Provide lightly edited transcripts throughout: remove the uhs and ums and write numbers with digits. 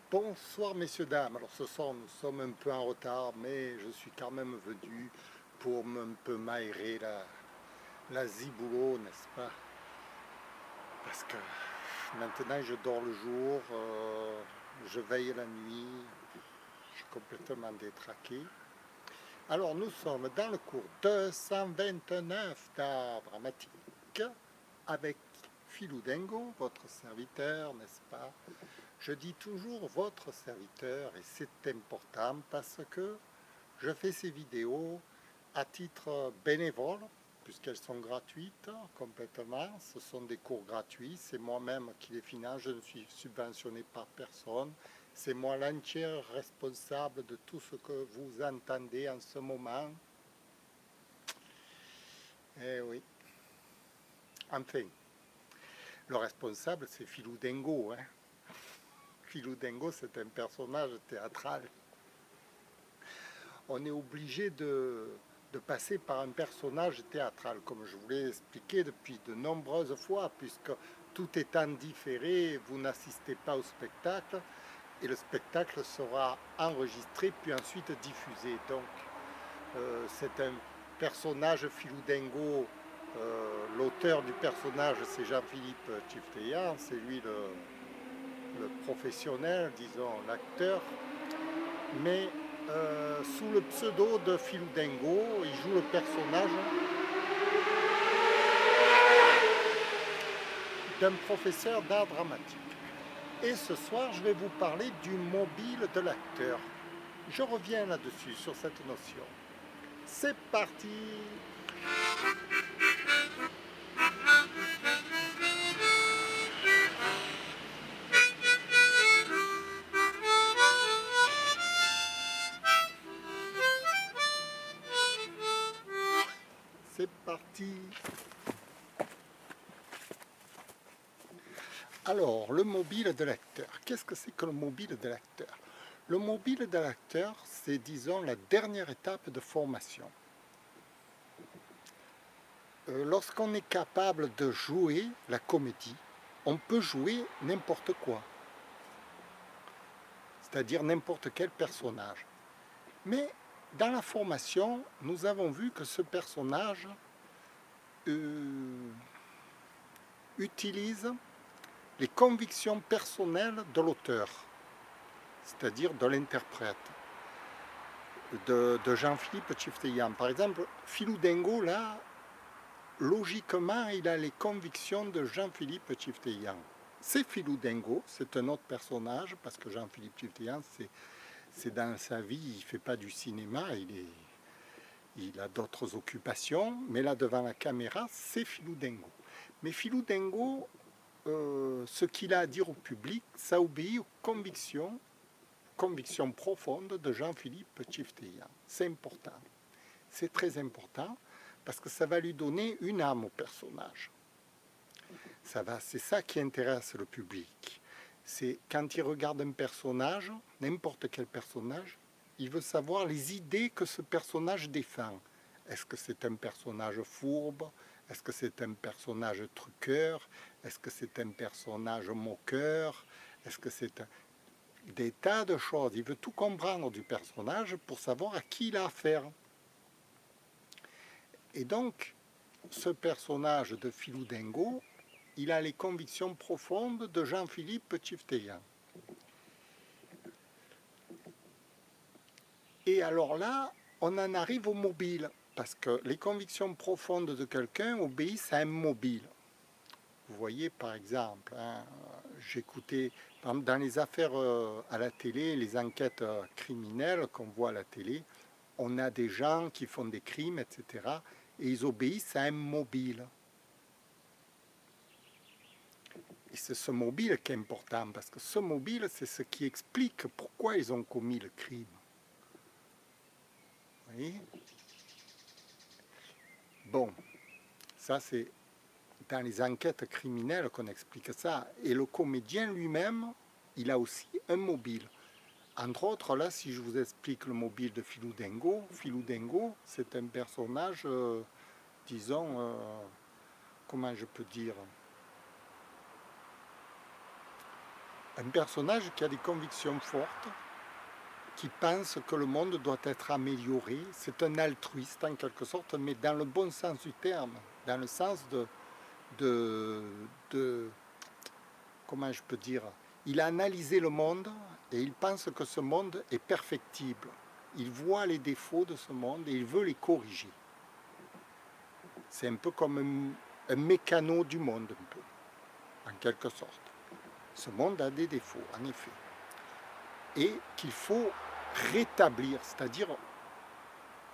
Bonsoir messieurs, dames. Alors ce soir nous sommes un peu en retard, mais je suis quand même venu pour un peu m'aérer la ziboulot, n'est-ce pas? Parce que maintenant je dors le jour, je veille la nuit, je suis complètement détraqué. Alors nous sommes dans le cours 229 d'art dramatique avec Philou Dengo, votre serviteur, n'est-ce pas? Je dis toujours votre serviteur et c'est important parce que je fais ces vidéos à titre bénévole puisqu'elles sont gratuites complètement. Ce sont des cours gratuits, c'est moi-même qui les finance, je ne suis subventionné par personne. C'est moi l'entier responsable de tout ce que vous entendez en ce moment. Eh oui. Enfin, le responsable c'est Philou Dengo. Philou Dengo c'est un personnage théâtral. On est obligé de passer par un personnage théâtral, comme je vous l'ai expliqué depuis de nombreuses fois, puisque tout étant différé, vous n'assistez pas au spectacle, et le spectacle sera enregistré, puis ensuite diffusé. Donc, c'est un personnage Philou l'auteur du personnage, c'est Jean-Philippe Tchifteyan, c'est lui le professionnel, disons, l'acteur, mais sous le pseudo de Philou il joue le personnage d'un professeur d'art dramatique. Et ce soir, je vais vous parler du mobile de l'acteur. Je reviens là-dessus, sur cette notion. C'est parti! C'est parti! Alors, le mobile de l'acteur. Qu'est-ce que c'est que le mobile de l'acteur? Le mobile de l'acteur, c'est, disons, la dernière étape de formation. Lorsqu'on est capable de jouer la comédie, on peut jouer n'importe quoi, c'est-à-dire n'importe quel personnage. Mais dans la formation, nous avons vu que ce personnage utilise les convictions personnelles de l'auteur, c'est-à-dire de l'interprète, de Jean-Philippe Tchifteyan. Par exemple, Philou Dengo, là, logiquement, il a les convictions de Jean-Philippe Tchifteyan. C'est Philou Dengo, c'est un autre personnage, parce que Jean-Philippe Tchifteyan, c'est dans sa vie, il ne fait pas du cinéma, il a d'autres occupations, mais là, devant la caméra, c'est Philou Dengo. Mais Philou Dengo, ce qu'il a à dire au public, ça obéit aux convictions profondes de Jean-Philippe Tchifteyan. C'est important, c'est très important, parce que ça va lui donner une âme au personnage. C'est ça qui intéresse le public. C'est quand il regarde un personnage, n'importe quel personnage, il veut savoir les idées que ce personnage défend. Est-ce que c'est un personnage fourbe? Est-ce que c'est un personnage truqueur? Est-ce que c'est un personnage moqueur? Est-ce que c'est des tas de choses? Il veut tout comprendre du personnage pour savoir à qui il a affaire. Et donc, ce personnage de Philou Dengo, il a les convictions profondes de Jean-Philippe Tchifteyan. Et alors là, on en arrive au mobile, parce que les convictions profondes de quelqu'un obéissent à un mobile. Vous voyez, par exemple, j'écoutais dans les affaires à la télé, les enquêtes criminelles qu'on voit à la télé, on a des gens qui font des crimes, etc., et ils obéissent à un mobile. Et c'est ce mobile qui est important, parce que ce mobile, c'est ce qui explique pourquoi ils ont commis le crime. Vous voyez? Bon, ça c'est dans les enquêtes criminelles qu'on explique ça. Et le comédien lui-même, il a aussi un mobile. Entre autres, là, si je vous explique le mobile de Philou Dengo, c'est un personnage, disons, comment je peux dire, Un personnage qui a des convictions fortes, qui pense que le monde doit être amélioré. C'est un altruiste en quelque sorte, mais dans le bon sens du terme, dans le sens de, de comment je peux dire, il a analysé le monde et il pense que ce monde est perfectible. Il voit les défauts de ce monde et il veut les corriger. C'est un peu comme un mécano du monde, un peu, en quelque sorte. Ce monde a des défauts, en effet. Et qu'il faut rétablir, c'est-à-dire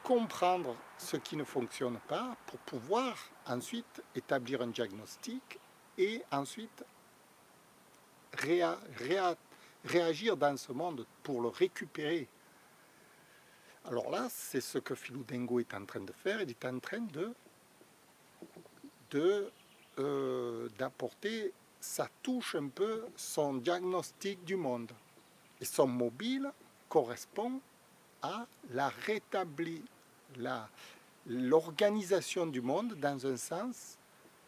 comprendre ce qui ne fonctionne pas pour pouvoir ensuite établir un diagnostic et ensuite réagir dans ce monde pour le récupérer. Alors là, c'est ce que Philou Dengo est en train de faire. Il est en train d'apporter sa touche un peu, son diagnostic du monde. Et son mobile correspond à l'organisation du monde dans un sens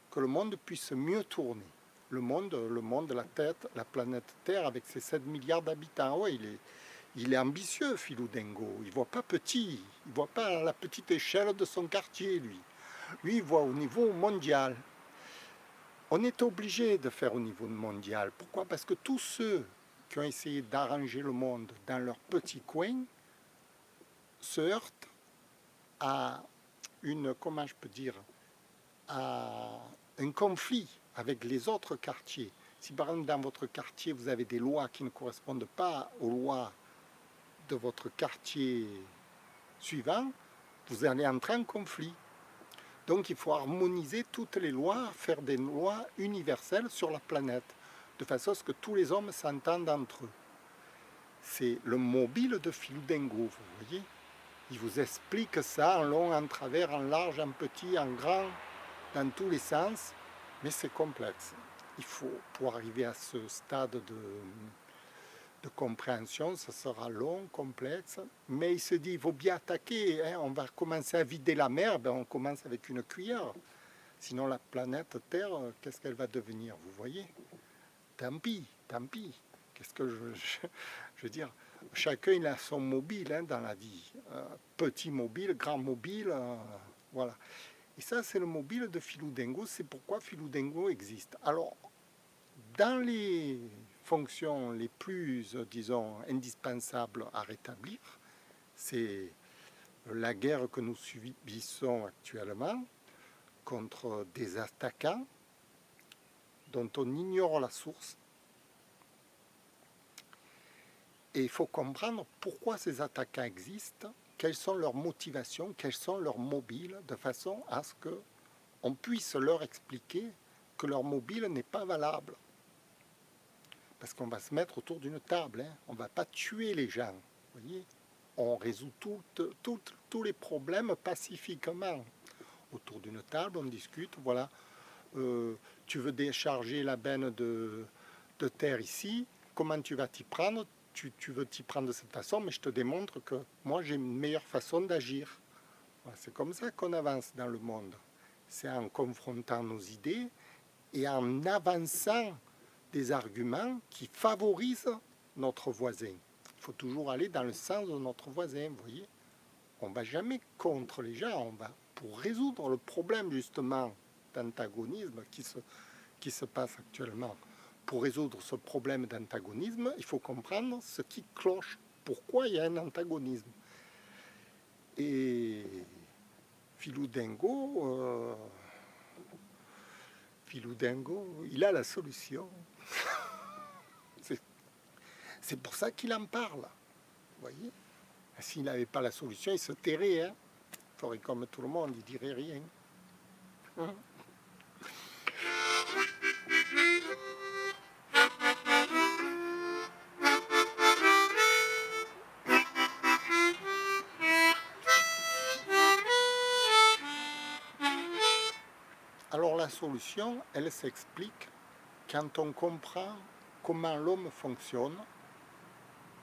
que le monde puisse mieux tourner. Le monde, la tête, la planète Terre avec ses 7 milliards d'habitants. Ouais, il est ambitieux, Philou Dengo. Il ne voit pas petit. Il ne voit pas à la petite échelle de son quartier, lui. Lui, il voit au niveau mondial. On est obligé de faire au niveau mondial. Pourquoi? Parce que tous ceux qui ont essayé d'arranger le monde dans leur petit coin se heurtent à comment je peux dire, à un conflit avec les autres quartiers. Si par exemple dans votre quartier vous avez des lois qui ne correspondent pas aux lois de votre quartier suivant, vous allez entrer en conflit. Donc il faut harmoniser toutes les lois, faire des lois universelles sur la planète, de façon à ce que tous les hommes s'entendent entre eux. C'est le mobile de Philou Dengo, vous voyez. Il vous explique ça en long, en travers, en large, en petit, en grand, dans tous les sens, mais c'est complexe. Il faut, pour arriver à ce stade de compréhension, ça sera long, complexe, mais il se dit, il faut bien attaquer, hein, on va commencer à vider la mer, ben on commence avec une cuillère. Sinon la planète Terre, qu'est-ce qu'elle va devenir, vous voyez? Tant pis, tant pis. Qu'est-ce que je veux dire? Chacun il a son mobile hein, dans la vie. Petit mobile, grand mobile, voilà. Et ça, c'est le mobile de Philou Dengo. C'est pourquoi Philou Dengo existe. Alors, dans les fonctions les plus, disons, indispensables à rétablir, c'est la guerre que nous subissons actuellement contre des attaquants dont on ignore la source. Et il faut comprendre pourquoi ces attaquants existent, quelles sont leurs motivations, quels sont leurs mobiles, de façon à ce qu'on puisse leur expliquer que leur mobile n'est pas valable. Parce qu'on va se mettre autour d'une table, hein. On ne va pas tuer les gens, vous voyez. On résout tous les problèmes pacifiquement. Autour d'une table, on discute, voilà. Tu veux décharger la benne de terre ici, comment tu vas t'y prendre? Tu veux t'y prendre de cette façon, mais je te démontre que moi j'ai une meilleure façon d'agir. Voilà, c'est comme ça qu'on avance dans le monde. C'est en confrontant nos idées et en avançant des arguments qui favorisent notre voisin. Il faut toujours aller dans le sens de notre voisin, vous voyez. On ne va jamais contre les gens, on va pour résoudre le problème justement d'antagonisme qui se passe actuellement. Pour résoudre ce problème d'antagonisme, il faut comprendre ce qui cloche, pourquoi il y a un antagonisme. Et Philou Dengo, il a la solution. C'est pour ça qu'il en parle, vous voyez. S'il n'avait pas la solution, il se tairait, hein. Il ferait comme tout le monde, il dirait rien. Alors la solution, elle s'explique quand on comprend comment l'homme fonctionne,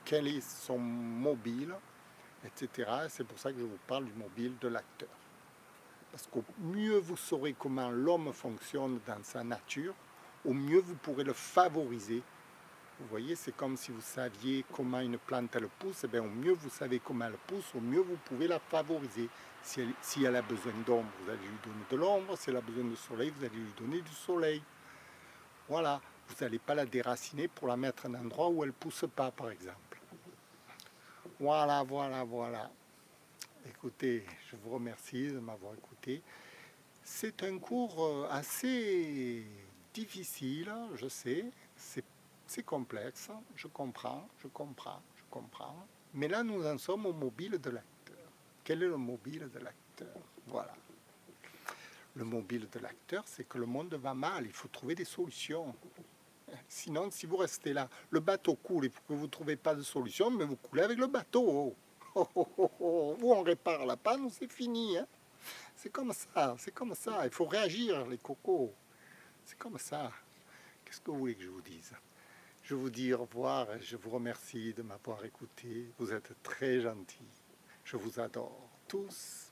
quel est son mobile, etc. C'est pour ça que je vous parle du mobile de l'acteur. Parce qu'au mieux vous saurez comment l'homme fonctionne dans sa nature, au mieux vous pourrez le favoriser, Vous voyez, c'est comme si vous saviez comment une plante elle pousse, et bien, au mieux vous savez comment elle pousse, au mieux vous pouvez la favoriser. Si elle a besoin d'ombre, vous allez lui donner de l'ombre. Si elle a besoin de soleil, vous allez lui donner du soleil. Voilà, vous n'allez pas la déraciner pour la mettre à un endroit où elle ne pousse pas, par exemple. Voilà, voilà, voilà. Écoutez, je vous remercie de m'avoir écouté. C'est un cours assez difficile, je sais. C'est complexe, je comprends, je comprends, je comprends. Mais là, nous en sommes au mobile de l'acteur. Quel est le mobile de l'acteur? Voilà. Le mobile de l'acteur, c'est que le monde va mal, il faut trouver des solutions. Sinon, si vous restez là, le bateau coule et que vous ne trouvez pas de solution, mais vous coulez avec le bateau. Oh, oh, oh, oh. Ou on répare la panne ou c'est fini. Hein. C'est comme ça, c'est comme ça. Il faut réagir, les cocos. C'est comme ça. Qu'est-ce que vous voulez que je vous dise? Je vous dis au revoir et je vous remercie de m'avoir écouté. Vous êtes très gentils. Je vous adore tous.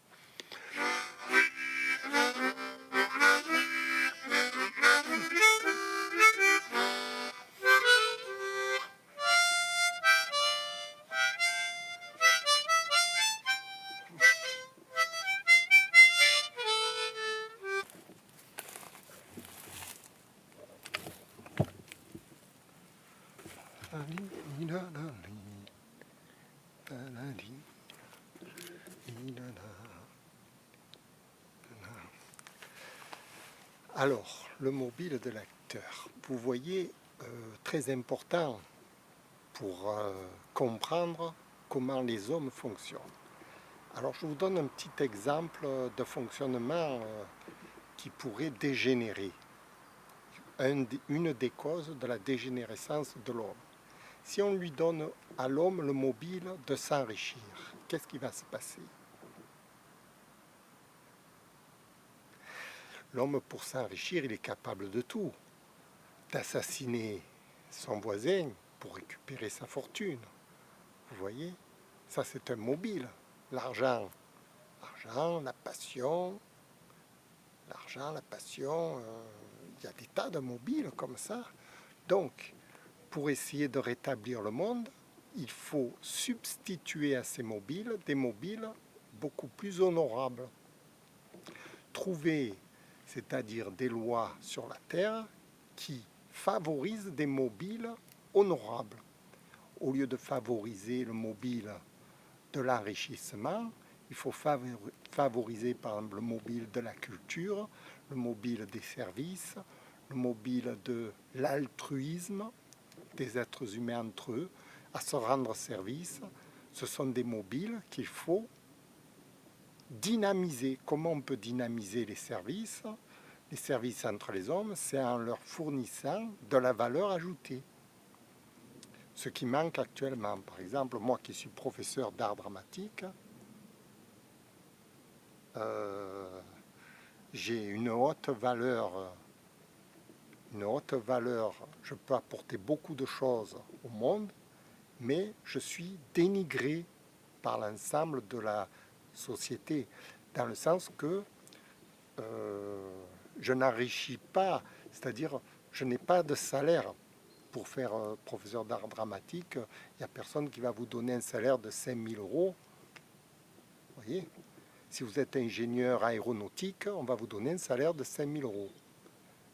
Alors, le mobile de l'acteur, vous voyez, très important pour comprendre comment les hommes fonctionnent. Alors, je vous donne un petit exemple de fonctionnement qui pourrait dégénérer, une des causes de la dégénérescence de l'homme. Si on lui donne à l'homme le mobile de s'enrichir, qu'est-ce qui va se passer? L'homme, pour s'enrichir, il est capable de tout. D'assassiner son voisin pour récupérer sa fortune. Vous voyez? Ça, c'est un mobile. L'argent. L'argent, la passion. L'argent, la passion. Il y a des tas de mobiles comme ça. Donc, pour essayer de rétablir le monde, il faut substituer à ces mobiles des mobiles beaucoup plus honorables. Trouver, c'est-à-dire des lois sur la terre qui favorisent des mobiles honorables. Au lieu de favoriser le mobile de l'enrichissement, il faut favoriser par exemple le mobile de la culture, le mobile des services, le mobile de l'altruisme des êtres humains entre eux, à se rendre service. Ce sont des mobiles qu'il faut dynamiser. Comment on peut dynamiser les services? Les services entre les hommes, c'est en leur fournissant de la valeur ajoutée. Ce qui manque actuellement. Par exemple, moi qui suis professeur d'art dramatique, j'ai une haute valeur. Je peux apporter beaucoup de choses au monde, mais je suis dénigré par l'ensemble de la société, dans le sens que je n'enrichis pas, c'est-à-dire je n'ai pas de salaire. Pour faire professeur d'art dramatique, il n'y a personne qui va vous donner un salaire de 5 000 euros. Vous voyez? Si vous êtes ingénieur aéronautique, on va vous donner un salaire de 5 000 euros.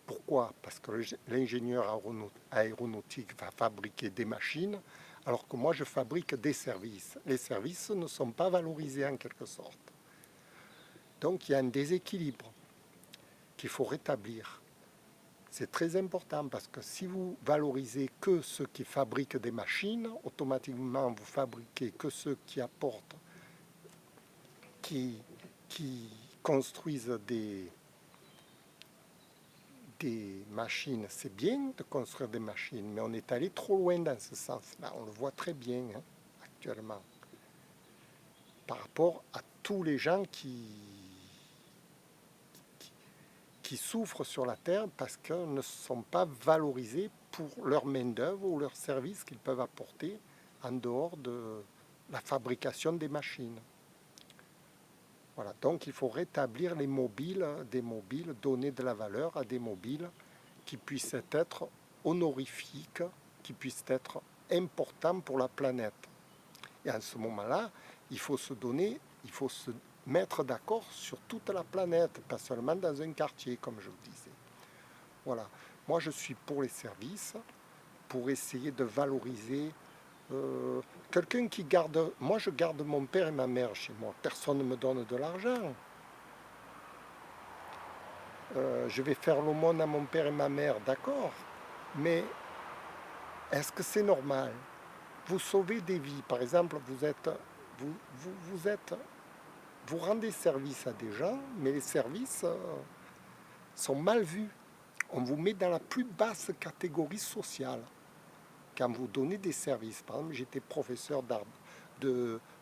Pourquoi? Parce que l'ingénieur aéronautique va fabriquer des machines, alors que moi je fabrique des services. Les services ne sont pas valorisés en quelque sorte. Donc il y a un déséquilibre qu'il faut rétablir. C'est très important parce que si vous valorisez que ceux qui fabriquent des machines, automatiquement vous fabriquez que ceux qui apportent, qui construisent des machines. C'est bien de construire des machines, mais on est allé trop loin dans ce sens-là. On le voit très bien actuellement. Par rapport à tous les gens qui souffrent sur la Terre parce qu'ils ne sont pas valorisés pour leur main-d'œuvre ou leurs services qu'ils peuvent apporter en dehors de la fabrication des machines. Voilà, donc il faut rétablir les mobiles, des mobiles, donner de la valeur à des mobiles qui puissent être honorifiques, qui puisse être important pour la planète. Et en ce moment-là, il faut se mettre d'accord sur toute la planète, pas seulement dans un quartier, comme je le disais. Voilà. Moi, je suis pour les services, pour essayer de valoriser quelqu'un qui garde... Moi, je garde mon père et ma mère chez moi. Personne ne me donne de l'argent. Je vais faire l'aumône à mon père et ma mère, d'accord. Mais est-ce que c'est normal? Vous sauvez des vies. Par exemple, vous rendez service à des gens, mais les services sont mal vus. On vous met dans la plus basse catégorie sociale quand vous donnez des services. Par exemple, j'étais professeur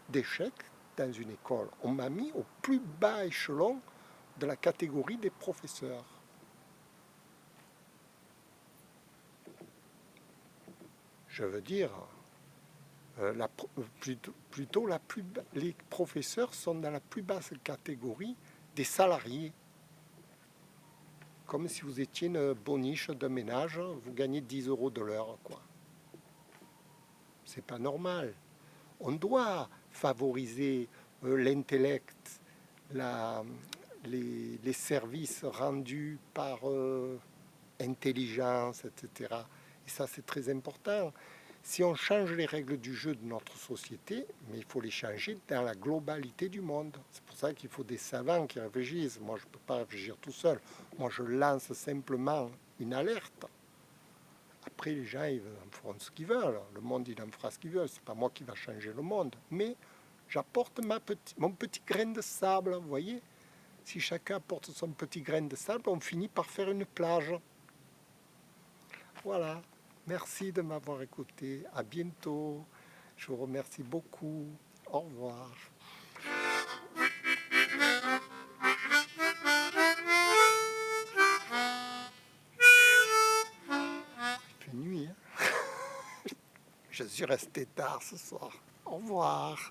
d'échecs dans une école. On m'a mis au plus bas échelon de la catégorie des professeurs. Je veux dire, plutôt les professeurs sont dans la plus basse catégorie des salariés. Comme si vous étiez une boniche de ménage, vous gagnez 10 euros de l'heure, quoi. C'est pas normal. On doit favoriser l'intellect, les services rendus par intelligence, etc. Et ça, c'est très important. Si on change les règles du jeu de notre société, mais il faut les changer dans la globalité du monde. C'est pour ça qu'il faut des savants qui réfléchissent. Moi, je ne peux pas réfléchir tout seul. Moi, je lance simplement une alerte. Après, les gens, ils en feront ce qu'ils veulent. Le monde, il en fera ce qu'il veut. C'est pas moi qui va changer le monde. Mais j'apporte mon petit grain de sable, vous voyez. Si chacun apporte son petit grain de sable, on finit par faire une plage. Voilà. Merci de m'avoir écouté. À bientôt. Je vous remercie beaucoup. Au revoir. Il fait nuit, hein. Je suis resté tard ce soir. Au revoir.